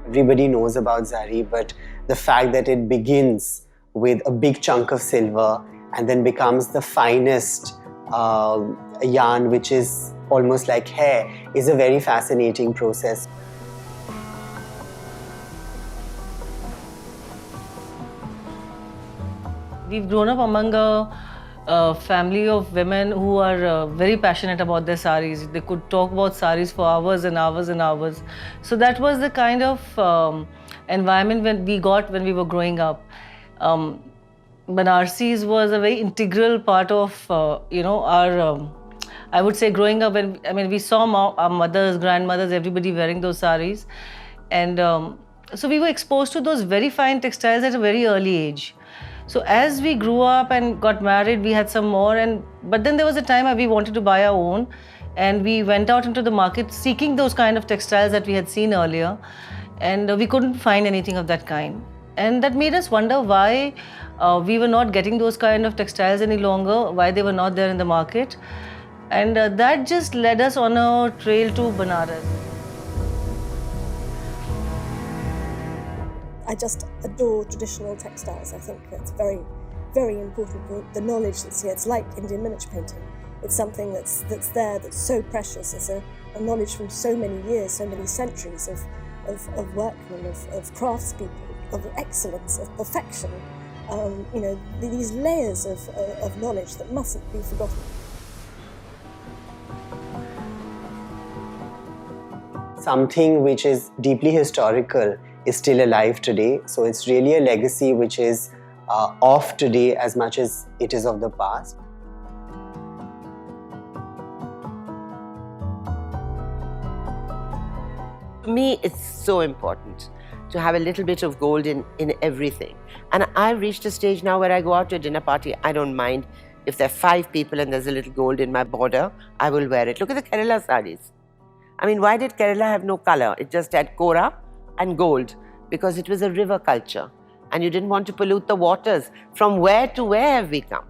everybody knows about zari, but the fact that it begins with a big chunk of silver and then becomes the finest yarn, which is almost like hair, is a very fascinating process. We've grown up among a family of women who are very passionate about their saris. They could talk about saris for hours and hours and hours. So that was the kind of environment when we were growing up. Banarsis was a very integral part of our I would say growing up. We saw our mothers, grandmothers, everybody wearing those saris, and so we were exposed to those very fine textiles at a very early age. So as we grew up and got married, we had some more, but then there was a time where we wanted to buy our own, and we went out into the market seeking those kind of textiles that we had seen earlier, and we couldn't find anything of that kind. And that made us wonder why we were not getting those kind of textiles any longer, why they were not there in the market. And that just led us on a trail to Banaras. I just adore traditional textiles. I think that's very, very important. The knowledge that's here, it's like Indian miniature painting. It's something that's there, that's so precious. It's a knowledge from so many years, so many centuries of workmen, of craftspeople, of excellence, of perfection. These layers of knowledge that mustn't be forgotten. Something which is deeply historical is still alive today. So it's really a legacy which is of today as much as it is of the past. To me, it's so important to have a little bit of gold in everything. And I've reached a stage now where I go out to a dinner party, I don't mind if there are 5 people and there's a little gold in my border, I will wear it. Look at the Kerala sarees. Why did Kerala have no color? It just had kora and gold, because it was a river culture and you didn't want to pollute the waters. From where to where have we come?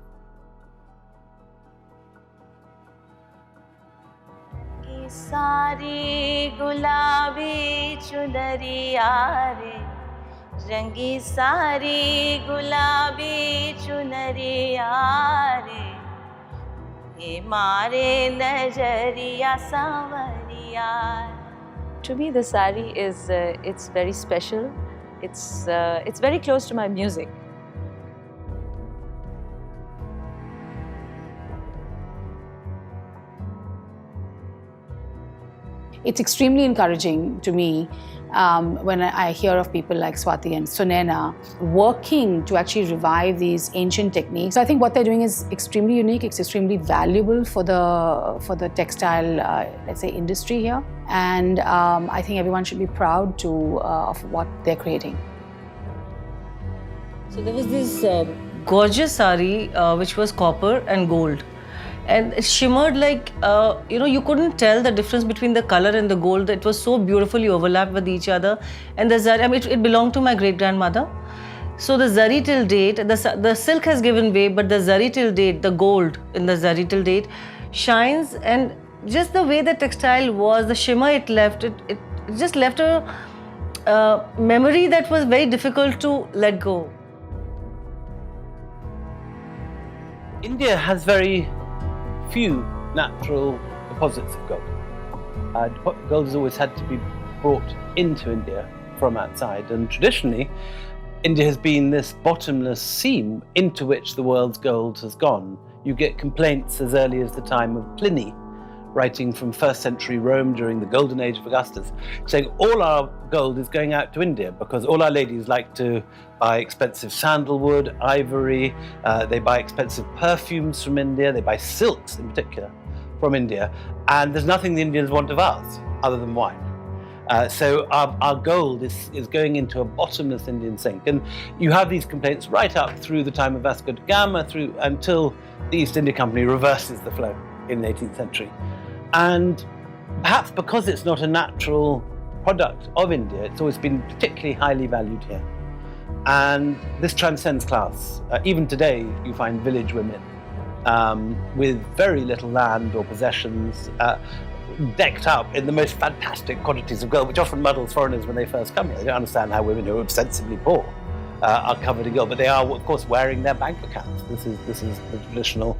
सारी गुलाबी चुनरिया रे रंगी सारी गुलाबी चुनरिया रे ये मारे नजरिया सांवरिया. To me, the sari is it's very special. It's very close to my music. It's extremely encouraging to me when I hear of people like Swati and Sunaina working to actually revive these ancient techniques. I think what they're doing is extremely unique. It's extremely valuable for the textile, let's say, industry here. And I think everyone should be proud of what they're creating. So there was this gorgeous sari which was copper and gold. And it shimmered like, you couldn't tell the difference between the color and the gold. It was so beautifully overlapped with each other. And the zari, it belonged to my great-grandmother. So the zari till date, the silk has given way, but the zari till date, the gold in the zari till date, shines. And just the way the textile was, the shimmer it left, it just left a memory that was very difficult to let go. India has very few natural deposits of gold. Gold has always had to be brought into India from outside, and traditionally India has been this bottomless seam into which the world's gold has gone. You get complaints as early as the time of Pliny, writing from 1st century Rome during the golden age of Augustus, saying all our gold is going out to India because all our ladies like to buy expensive sandalwood, ivory, they buy expensive perfumes from India, they buy silks in particular from India, and there's nothing the Indians want of ours other than wine. So our gold is going into a bottomless Indian sink. And you have these complaints right up through the time of Vasco da Gama, until the East India Company reverses the flow in the 18th century. And perhaps because it's not a natural product of India, it's always been particularly highly valued here. And this transcends class. Even today, you find village women with very little land or possessions, decked up in the most fantastic quantities of gold, which often muddles foreigners when they first come here. They don't understand how women who are ostensibly poor are covered in gold, but they are, of course, wearing their bank accounts. This is the traditional